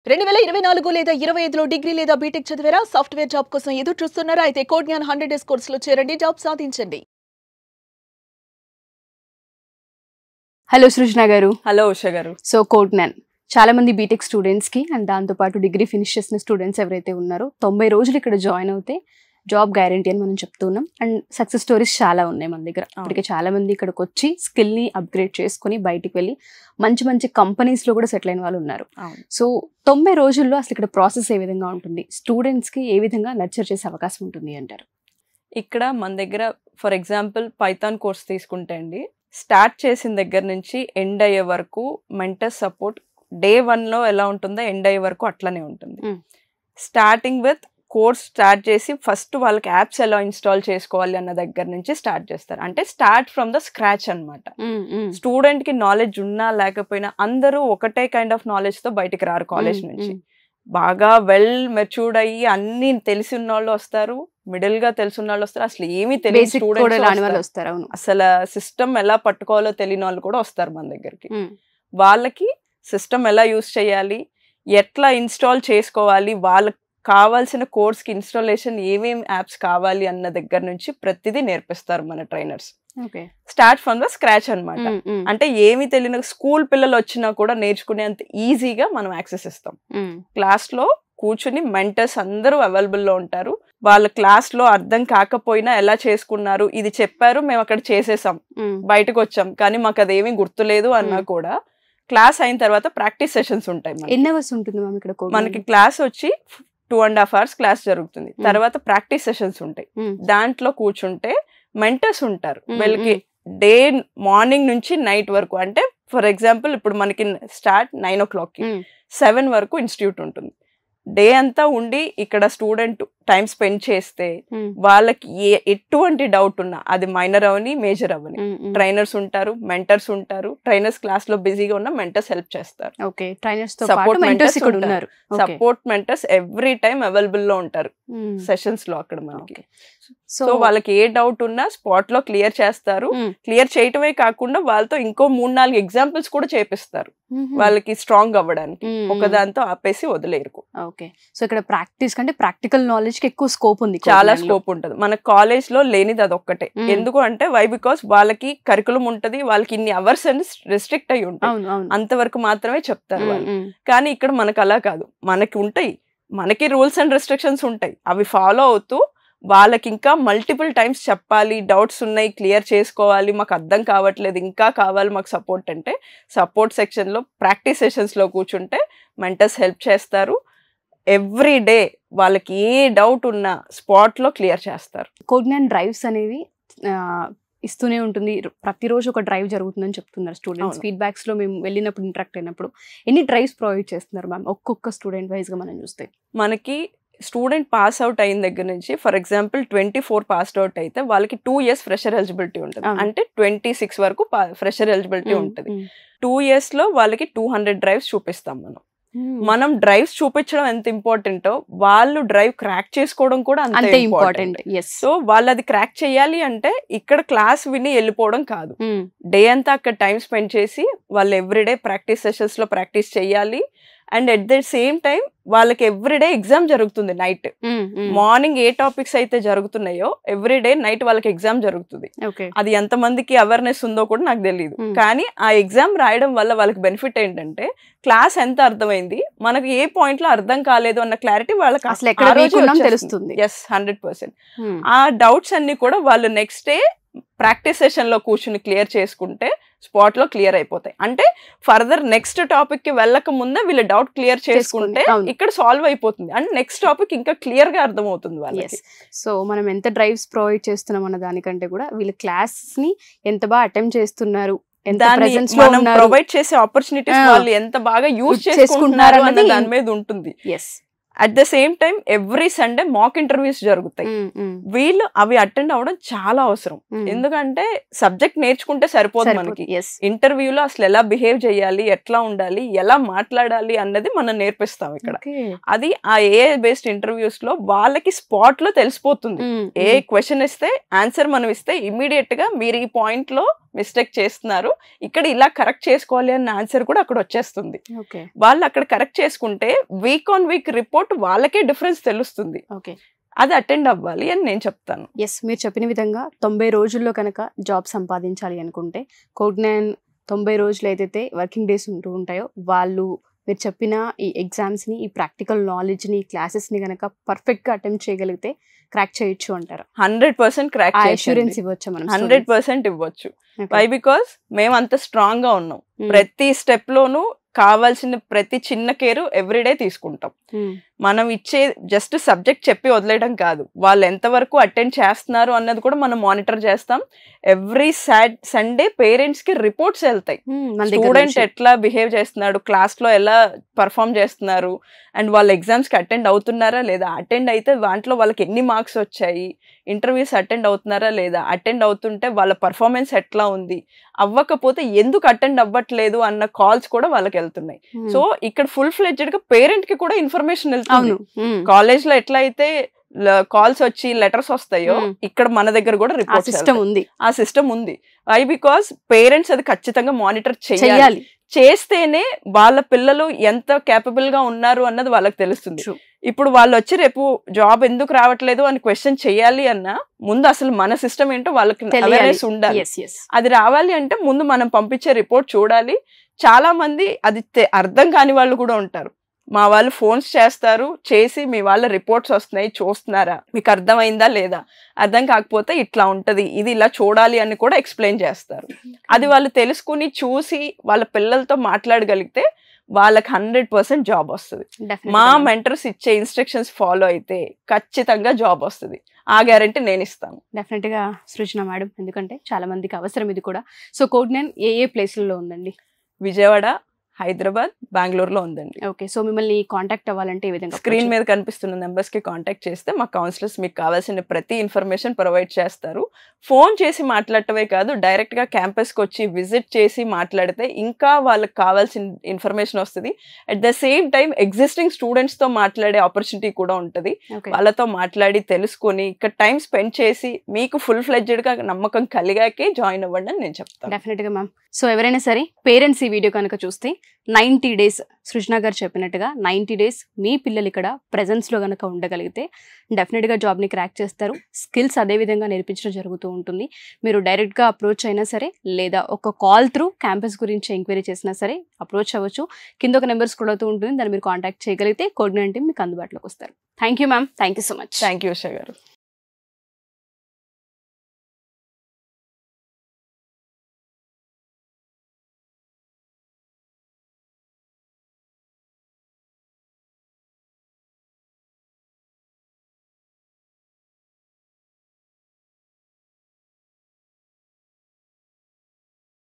2024 లేదా 25లో డిగ్రీ లేదా బీటెక్ చదివారా? సాఫ్ట్‌వేర్ జాబ్ కోసం ఎదురు చూస్తున్నారా? అయితే కోడ్‌జ్ఞాన్ 100 డేస్ కోర్సులో చేరండి, జాబ్ సాధించండి. హలో సృజన గారు. హలో ఉషా గారు. సో కోడ్‌జ్ఞాన్ చాలా మంది బీటెక్ స్టూడెంట్స్ కి అండ్ దాంతో పాటు డిగ్రీ ఫినిష్ చేసిన స్టూడెంట్స్ ఎవరైతే ఉన్నారో 90 రోజులు ఇక్కడ జాయిన్ అవుతే జాబ్ గ్యారంటీ అని మనం చెప్తున్నాం. అండ్ సక్సెస్ స్టోరీస్ చాలా ఉన్నాయి మన దగ్గర. ఇప్పటికే చాలా మంది ఇక్కడికి వచ్చి స్కిల్ ని అప్గ్రేడ్ చేసుకుని బయటికి వెళ్ళి మంచి మంచి కంపెనీస్ లో కూడా సెటిల్ అయిన వాళ్ళు ఉన్నారు. సో 90 రోజుల్లో అసలు ఇక్కడ ప్రాసెస్ ఏ విధంగా ఉంటుంది, స్టూడెంట్స్ కి ఏ విధంగా నర్చర్ చేసే అవకాశం ఉంటుంది అంటారు? ఇక్కడ మన దగ్గర ఫర్ ఎగ్జాంపుల్ పైథాన్ కోర్స్ తీసుకుంటే అండి, స్టార్ట్ చేసిన దగ్గర నుంచి ఎండ్ అయ్యే వరకు మెంటర్ సపోర్ట్ డే 1లో ఎలా ఉంటుందో ఎండ్ అయ్యే వరకు అట్లనే ఉంటుంది. స్టార్టింగ్ విత్ కోర్స్ స్టార్ట్ చేసి ఫస్ట్ వాళ్ళకి యాప్స్ ఎలా ఇన్స్టాల్ చేసుకోవాలి అన్న దగ్గర నుంచి స్టార్ట్ చేస్తారు. అంటే స్టార్ట్ ఫ్రమ్ ద స్క్రాచ్ అనమాట. స్టూడెంట్ కి నాలెడ్జ్ ఉన్నా లేకపోయినా అందరూ ఒకటే కైండ్ ఆఫ్ నాలెడ్జ్ తో బయటికి రారు కాలేజ్ నుంచి. బాగా వెల్ మెచ్యూర్డ్ అయ్యి అన్ని తెలిసి ఉన్న వాళ్ళు వస్తారు, మిడిల్ గా తెలిసిన వాళ్ళు వస్తారు, అసలు ఏమీ తెలియని స్టూడెంట్స్ వస్తారు, అసలు సిస్టమ్ ఎలా పట్టుకోవాలో తెలియని వాళ్ళు కూడా వస్తారు మన దగ్గరికి. వాళ్ళకి సిస్టమ్ ఎలా యూస్ చేయాలి, ఎట్లా ఇన్స్టాల్ చేసుకోవాలి, వాళ్ళకి కావాల్సిన కోర్స్ కి ఇన్స్టాలేషన్ ఏమేమి యాప్స్ కావాలి అన్న దగ్గర నుంచి ప్రతిదీ నేర్పిస్తారు మన trainers. Start from the scratch అనమాట. అంటే ఏమి తెలియని స్కూల్ పిల్లలు వచ్చినా కూడా నేర్చుకునేంత ఈజీగా మనం యాక్సెస్ ఇస్తాం. క్లాస్ లో కూర్చుని మెంటర్స్ అందరూ అవైలబుల్ లో ఉంటారు. వాళ్ళ క్లాస్ లో అర్థం కాకపోయినా ఎలా చేసుకున్నారు, ఇది చెప్పారు మేము అక్కడ చేసేసాం, బయటకు వచ్చాం కానీ మాకు అదేమీ గుర్తులేదు అన్నా కూడా క్లాస్ అయిన తర్వాత ప్రాక్టీస్ సెషన్స్ ఉంటాయి. మనకి క్లాస్ వచ్చి 2.5 hours క్లాస్ జరుగుతుంది. తర్వాత ప్రాక్టీస్ సెషన్స్ ఉంటాయి. దాంట్లో కూర్చుంటే మెంటర్స్ ఉంటారు. వీళ్ళకి డే మార్నింగ్ నుంచి నైట్ వరకు, అంటే ఫర్ ఎగ్జాంపుల్ ఇప్పుడు మనకి స్టార్ట్ 9 o'clock 7 వరకు ఇన్స్టిట్యూట్ ఉంటుంది. డే అంతా ఉండి ఇక్కడ స్టూడెంట్ టైం స్పెండ్ చేస్తే వాళ్ళకి ఎటువంటి డౌట్ ఉన్నా, అది మైనర్ అవని మేజర్ అవని, ట్రైనర్స్ ఉంటారు, మెంటర్స్ ఉంటారు. ట్రైనర్స్ క్లాస్ లో బిజీగా ఉన్న మెంటర్స్ హెల్ప్ చేస్తారు. Support mentors every time available లో ఉంటారు సెషన్స్ లో అక్కడ మనకి. సో వాళ్ళకి ఏ డౌట్ ఉన్నా స్పాట్ లో క్లియర్ చేస్తారు. క్లియర్ చేయటమే కాకుండా వాళ్ళతో ఇంకో 3-4 ఎగ్జాంపుల్స్ కూడా చేపిస్తారు వాళ్ళకి స్ట్రాంగ్ అవ్వడానికి. ఒకదాంతో ఆపేసి వదిలేరు. ఓకే, సో ఇక్కడ ప్రాక్టీస్ కంటే ప్రాక్టికల్ నాలెడ్జ్ కి ఎక్కువ స్కోప్ ఉంది, చాలా స్కోప్ ఉంటుంది. మన కాలేజ్ లో లేనిది అదొక్కటే. ఎందుకు అంటే బికాస్ వాళ్ళకి కరికులం ఉంటది, వాళ్ళకి ఇన్ని అవర్స్ అని రెస్ట్రిక్ట్ అయ్యి ఉంటాయి, అంతవరకు మాత్రమే చెప్తారు వాళ్ళు. కానీ ఇక్కడ మనకు అలా కాదు, మనకి ఉంటాయి, మనకి రూల్స్ అండ్ రెస్ట్రిక్షన్స్ ఉంటాయి, అవి ఫాలో అవుతూ వాళ్ళకి ఇంకా మల్టిపుల్ టైమ్స్ చెప్పాలి, డౌట్స్ ఉన్నాయి క్లియర్ చేసుకోవాలి, మాకు అర్థం కావట్లేదు ఇంకా కావాలి మాకు సపోర్ట్ అంటే సపోర్ట్ సెక్షన్ లో ప్రాక్టీస్ సెషన్స్ లో కూర్చుంటే మెంటర్స్ హెల్ప్ చేస్తారు. ఎవ్రీ డే వాళ్ళకి ఏ డౌట్ ఉన్నా స్పాట్ లో క్లియర్ చేస్తారు. కోడ్‌జ్ఞాన్ డ్రైవ్స్ అనేవి ఇస్తూనే ఉంటుంది, ప్రతిరోజు ఒక డ్రైవ్ జరుగుతుందని చెప్తున్నారు స్టూడెంట్స్. ఫీడ్బ్యాక్స్ లో మేము వెళ్ళినప్పుడు ఇంటరాక్ట్ అయినప్పుడు ఎన్ని డ్రైవ్స్ ప్రొవైడ్ చేస్తున్నారు మ్యామ్ ఒక్కొక్క స్టూడెంట్ వైజ్ గా మనం చూస్తే? మనకి స్టూడెంట్ పాస్ అవుట్ అయిన దగ్గర నుంచి ఫర్ ఎగ్జాంపుల్ 24 పాస్డ్ అవుట్ అయితే వాళ్ళకి 2 years ఫ్రెషర్ ఎలిజిబిలిటీ ఉంటుంది. అంటే 26 వరకు ఫ్రెషర్ ఎలిజిబిలిటీ ఉంటుంది. 2 years లో వాళ్ళకి 200 డ్రైవ్స్ చూపిస్తాం మనం. మనం డ్రైవ్స్ చూపించడం ఎంత ఇంపార్టెంటో వాళ్ళు డ్రైవ్ క్రాక్ చేసుకోవడం కూడా అంతే ఇంపార్టెంట్. సో వాళ్ళు అది క్రాక్ చేయాలి అంటే ఇక్కడ క్లాస్ విని వెళ్ళిపోవడం కాదు, డే అంతా అక్కడ టైం స్పెండ్ చేసి వాళ్ళు ఎవ్రీడే ప్రాక్టీస్ సెషన్స్ లో ప్రాక్టీస్ చేయాలి. And at the same time వాళ్ళకి ఎవ్రీడే ఎగ్జామ్ జరుగుతుంది. నైట్ మార్నింగ్ ఏ టాపిక్స్ అయితే జరుగుతున్నాయో ఎవ్రీడే నైట్ వాళ్ళకి ఎగ్జామ్ జరుగుతుంది. అది ఎంత మందికి అవేర్నెస్ ఉందో కూడా నాకు తెలియదు, కానీ ఆ ఎగ్జామ్ రాయడం వల్ల వాళ్ళకి బెనిఫిట్ ఏంటంటే క్లాస్ ఎంత అర్థమైంది, మనకి ఏ పాయింట్ లో అర్థం కాలేదు అన్న క్లారిటీ వాళ్ళకి తెలుస్తుంది. 100%. ఆ డౌట్స్ అన్ని కూడా వాళ్ళు నెక్స్ట్ డే ప్రాక్టీస్ సెషన్ లో కూర్చుని క్లియర్ చేసుకుంటే స్పాట్ లో క్లియర్ అయిపోతాయి. అంటే ఫర్దర్ నెక్స్ట్ టాపిక్ కి వెళ్ళక ముందే వీళ్ళు డౌట్ క్లియర్ చేసుకుంటే ఇక్కడ సాల్వ్ అయిపోతుంది అండ్ నెక్స్ట్ టాపిక్ ఇంకా క్లియర్ గా అర్థమవుతుంది వాళ్ళకి. సో మనం ఎంత డ్రైవ్స్ ప్రొవైడ్ చేస్తున్నాం అన్న దానికంటే కూడా వీళ్ళ క్లాస్ ని ఎంత బాగా అటెంప్ట్ చేస్తున్నారు, మనం ప్రొవైడ్ చేసే ఆపర్చునిటీస్ వాళ్ళు ఎంత బాగా యూజ్ చేసుకుంటున్నారు అన్న దాని మీద ఉంటుంది. At the same time every Sunday mock interviews జరుగుతాయి. వీళ్ళు అవి అటెండ్ అవ్వడం చాలా అవసరం. ఎందుకంటే సబ్జెక్ట్ నేర్చుకుంటే సరిపోదు, మనకి ఇంటర్వ్యూలో అసలు ఎలా బిహేవ్ చేయాలి, ఎట్లా ఉండాలి, ఎలా మాట్లాడాలి అన్నది మనం నేర్పిస్తాం ఇక్కడ. అది ఆ ఏఐ బేస్డ్ ఇంటర్వ్యూస్ లో వాళ్ళకి స్పాట్ లో తెలిసిపోతుంది. ఏ క్వశ్చన్ ఇస్తే ఆన్సర్ మనం ఇస్తే ఇమ్మీడియట్ గా మీరు ఈ పాయింట్ లో మిస్టేక్ చేస్తున్నారు, ఇక్కడ ఇలా కరెక్ట్ చేసుకోవాలి అన్న ఆన్సర్ కూడా అక్కడ వచ్చేస్తుంది. ఓకే వాళ్ళు అక్కడ కరెక్ట్ చేసుకుంటే వీక్ ఆన్ వీక్ రిపోర్ట్ వాళ్ళకే డిఫరెన్స్ తెలుస్తుంది. ఓకే అది అటెండ్ అవ్వాలి అని నేను చెప్తాను. ఎస్, మీరు చెప్పిన విధంగా 90 రోజుల్లో కనుక జాబ్ సంపాదించాలి అనుకుంటే కోడ్9 90 రోజులు ఏదైతే వర్కింగ్ డేస్ ఉంటూ ఉంటాయో వాళ్ళు మీరు చెప్పిన ఈ ఎగ్జామ్స్ని, ఈ ప్రాక్టికల్ నాలెడ్జ్ని, క్లాసెస్ని కనుక పర్ఫెక్ట్గా అటెంప్ట్ చేయగలిగితే క్రాక్ చేయొచ్చు అంటారు. 100% క్రాక్ అష్యూరెన్స్ ఇవ్వచ్చు మనం. 100% ఇవ్వచ్చు. వై? బికాస్ మేము అంత స్ట్రాంగ్ గా ఉన్నాం. ప్రతి స్టెప్ లోనూ కావాల్సిన ప్రతి చిన్న కేర్ ఎవ్రీడే తీసుకుంటాం. మనం ఇచ్చే జస్ట్ సబ్జెక్ట్ చెప్పి వదిలేయడం కాదు, వాళ్ళు ఎంతవరకు అటెండ్ చేస్తున్నారు అన్నది కూడా మనం మానిటర్ చేస్తాం. ఎవ్రీ సండే పేరెంట్స్ కి రిపోర్ట్స్ వెళ్తాయి. స్టూడెంట్ ఎట్లా బిహేవ్ చేస్తున్నాడు, క్లాస్ లో ఎలా పర్ఫామ్ చేస్తున్నారు, అండ్ వాళ్ళ ఎగ్జామ్స్ కి అటెండ్ అవుతున్నారా లేదా, అటెండ్ అయితే దాంట్లో వాళ్ళకి ఎన్ని మార్క్స్ వచ్చాయి, ఇంటర్వ్యూస్ అటెండ్ అవుతున్నారా లేదా, అటెండ్ అవుతుంటే వాళ్ళ పర్ఫార్మెన్స్ ఎట్లా ఉంది, అవ్వకపోతే ఎందుకు అటెండ్ అవ్వట్లేదు అన్న కాల్స్ కూడా వాళ్ళకి వెళ్తున్నాయి. సో ఇక్కడ ఫుల్ ఫ్లెడ్జెడ్ గా పేరెంట్ కి కూడా ఇన్ఫర్మేషన్ వెళ్తుంది. కాలేజ్ లో ఎట్లా అయితే కాల్స్ వచ్చి లెటర్స్ వస్తాయో ఇక్కడ మన దగ్గర కూడా రిపోర్ట్ సిస్టమ్ ఉంది. ఆ సిస్టమ్ ఉంది. వై? బికాస్ పేరెంట్స్ అది ఖచ్చితంగా మానిటర్ చేయాలి. చేస్తేనే వాళ్ళ పిల్లలు ఎంత కేపబుల్ గా ఉన్నారు అన్నది వాళ్ళకి తెలుస్తుంది. ఇప్పుడు వాళ్ళు వచ్చి రేపు జాబ్ ఎందుకు రావట్లేదు అని క్వశ్చన్ చేయాలి అన్నా ముందు అసలు మన సిస్టమ్ ఏంటో వాళ్ళకి అవేర్నెస్ ఉండాలి. అది రావాలి అంటే ముందు మనం పంపించే రిపోర్ట్ చూడాలి. చాలా మంది అది అర్థం కాని వాళ్ళు కూడా ఉంటారు. మా వాళ్ళు ఫోన్స్ చేస్తారు, చేసి మీ వాళ్ళ రిపోర్ట్స్ వస్తున్నాయి చూస్తున్నారా, మీకు అర్థమైందా లేదా, అర్థం కాకపోతే ఇట్లా ఉంటది, ఇది ఇలా చూడాలి అని కూడా ఎక్స్ప్లెయిన్ చేస్తారు. అది వాళ్ళు తెలుసుకుని చూసి వాళ్ళ పిల్లలతో మాట్లాడగలిగితే వాళ్ళకి 100% జాబ్ వస్తుంది. మా మెంటర్స్ ఇచ్చే ఇన్స్ట్రక్షన్స్ ఫాలో అయితే ఖచ్చితంగా జాబ్ వస్తుంది. ఆ గ్యారంటీ నేను ఇస్తాను. డెఫినెట్ గా సృజన మేడం, ఎందుకంటే చాలా మందికి అవసరం ఇది కూడా. సో కోడ్9 ఏ ప్లేస్లలో ఉందండి? విజయవాడ, హైదరాబాద్, బెంగళూరులో ఉందండి. ఓకే. సో మిమ్మల్ని కాంటాక్ట్ అవ్వాలంటే ఏ విధంగా? స్క్రీన్ మీద కనిపిస్తున్న నెంబర్స్ కి కాంటాక్ట్ చేస్తే మా కౌన్సిలర్స్ మీకు కావాల్సిన ప్రతి ఇన్ఫర్మేషన్ ప్రొవైడ్ చేస్తారు. ఫోన్ చేసి మాట్లాడటమే కాదు, డైరెక్ట్ గా క్యాంపస్ కి వచ్చి విజిట్ చేసి మాట్లాడితే ఇంకా వాళ్ళకి కావాల్సిన ఇన్ఫర్మేషన్ వస్తుంది. At the same time existing students తో మాట్లాడే ఆపర్చునిటీ కూడా ఉంటుంది. వాళ్ళతో మాట్లాడి తెలుసుకొని ఇక్కడ టైం స్పెండ్ చేసి మీకు ఫుల్ ఫ్లెడ్జెడ్ గా నమ్మకం కలిగాకే జాయిన్ అవ్వండి అని నేను చెప్తాను. డెఫినెట్ గా మ్యామ్. సో ఎవరైనా సరే పేరెంట్స్ ఈ వీడియో కనుక చూస్తే 90 డేస్ సృజన గారు చెప్పినట్టుగా 90 డేస్ మీ పిల్లలు ఇక్కడ ప్రెజెన్స్లో కనుక ఉండగలిగితే డెఫినెట్గా జాబ్ని క్రాక్ చేస్తారు. స్కిల్స్ అదేవిధంగా నేర్పించడం జరుగుతూ ఉంటుంది. మీరు డైరెక్ట్గా అప్రోచ్ అయినా సరే లేదా ఒక కాల్ త్రూ క్యాంపస్ గురించి ఎంక్వైరీ చేసినా సరే అప్రోచ్ అవ్వచ్చు. కింద ఒక నెంబర్ స్క్రోల్ అవుతూ ఉంటుంది, దాన్ని మీరు కాంటాక్ట్ చేయగలిగితే కోడ్9 టీమ్ మీకు అందుబాటులోకి వస్తారు. Thank you ma'am. Thank you so much. Thank you Usha గారు.